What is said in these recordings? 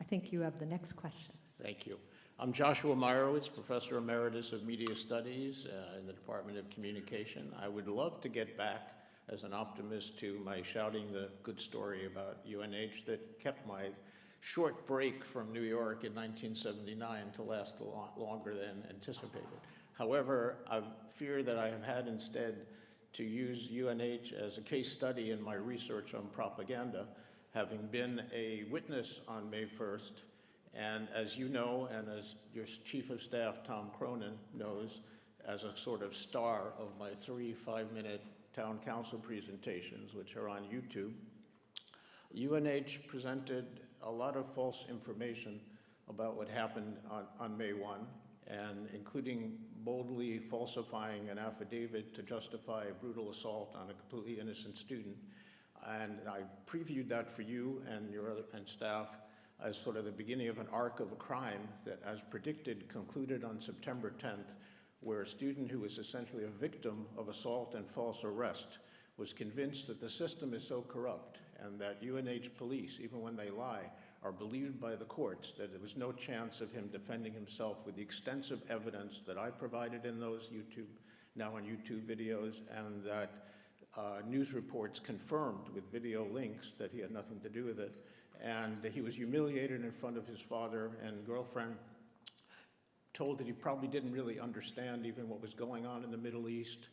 think you have the next question. Thank you. I'm Joshua Meyrowitz, Professor Emeritus of Media Studies in the Department of Communication. I would love to get back as an optimist to my shouting the good story about UNH that kept my short break from New York in 1979 to last a lot longer than anticipated. However, I fear that I have had instead to use UNH as a case study in my research on propaganda, having been a witness on May 1st, and as you know, and as your Chief of Staff, Tom Cronin, knows, as a sort of star of my 3 5-minute town council presentations, which are on YouTube, UNH presented a lot of false information about what happened on May 1, and including boldly falsifying an affidavit to justify a brutal assault on a completely innocent student. And I previewed that for you and your staff as sort of the beginning of an arc of a crime that, as predicted, concluded on September 10th, where a student who was essentially a victim of assault and false arrest was convinced that the system is so corrupt and that UNH police, even when they lie, are believed by the courts that there was no chance of him defending himself with the extensive evidence that I provided in those now on YouTube videos, and that news reports confirmed with video links that he had nothing to do with it. And he was humiliated in front of his father and girlfriend, told that he probably didn't really understand even what was going on in the Middle East,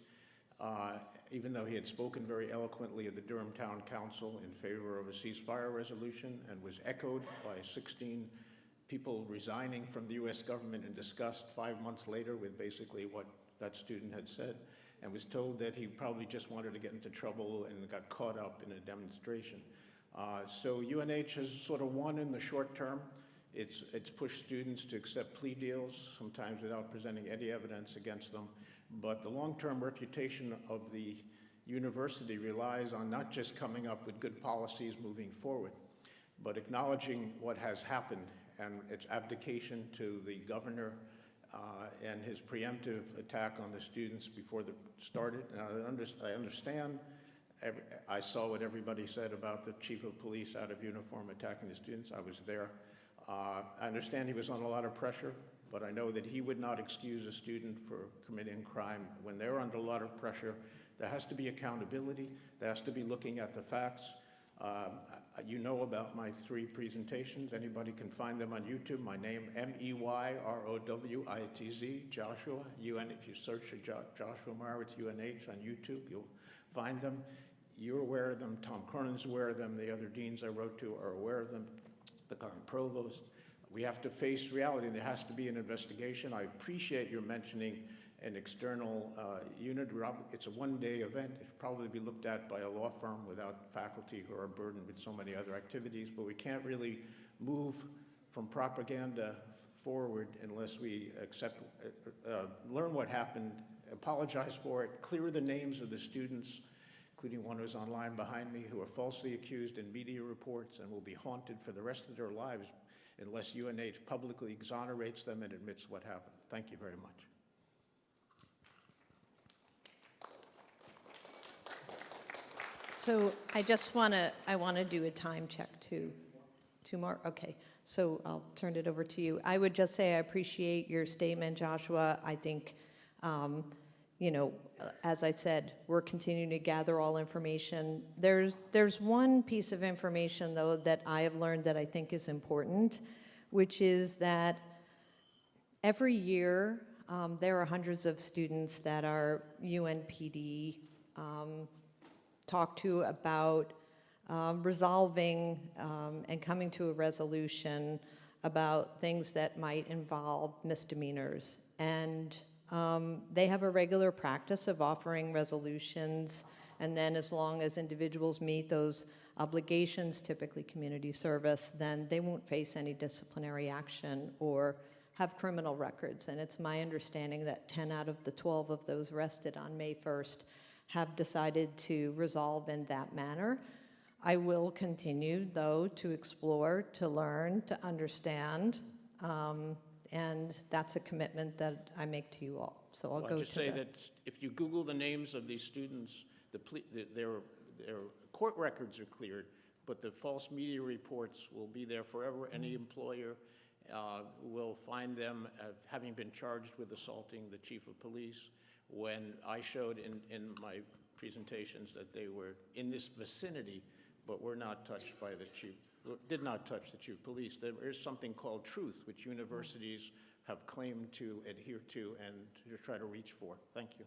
even though he had spoken very eloquently at the Durham Town Council in favor of a ceasefire resolution and was echoed by 16 people resigning from the US government in disgust 5 months later with basically what that student had said, and was told that he probably just wanted to get into trouble and got caught up in a demonstration. So UNH has sort of won in the short term. It's pushed students to accept plea deals, sometimes without presenting any evidence against them. But the long-term reputation of the university relies on not just coming up with good policies moving forward, but acknowledging what has happened and its abdication to the governor and his preemptive attack on the students before it started. Now, I understand. I saw what everybody said about the chief of police out of uniform attacking the students. I was there. I understand he was on a lot of pressure, but I know that he would not excuse a student for committing crime. When they're under a lot of pressure, there has to be accountability. There has to be looking at the facts. You know about my 3 presentations. Anybody can find them on YouTube. My name, Meyrowitz, Joshua, UN. If you search for Joshua Meyrowitz, UNH on YouTube, you'll find them. You're aware of them. Tom Cronin's aware of them. The other deans I wrote to are aware of them. The current provost. We have to face reality, and there has to be an investigation. I appreciate your mentioning an external unit. It's a one-day event. It should probably be looked at by a law firm without faculty who are burdened with so many other activities, but we can't really move from propaganda forward unless we learn what happened, apologize for it, clear the names of the students, including one who's online behind me, who are falsely accused in media reports and will be haunted for the rest of their lives unless UNH publicly exonerates them and admits what happened. Thank you very much. So I want to do a time check too. 2 more? Okay. So I'll turn it over to you. I would just say I appreciate your statement, Joshua. I think, you know, as I said, we're continuing to gather all information. There's one piece of information, though, that I have learned that I think is important, which is that every year there are hundreds of students that are UNPD talked to about resolving and coming to a resolution about things that might involve misdemeanors. And they have a regular practice of offering resolutions, and then as long as individuals meet those obligations, typically community service, then they won't face any disciplinary action or have criminal records. And it's my understanding that 10 out of the 12 of those arrested on May 1st have decided to resolve in that manner. I will continue, though, to explore, to learn, to understand, and that's a commitment that I make to you all. So I'll go just say that if you Google the names of these students, their court records are cleared, But the false media reports will be there forever. Any employer will find them having been charged with assaulting the chief of police. When I showed in my presentations that they were in this vicinity, but were not touched by the chief, did not touch the chief of police. There is something called truth, which universities have claimed to adhere to and to try to reach for. Thank you.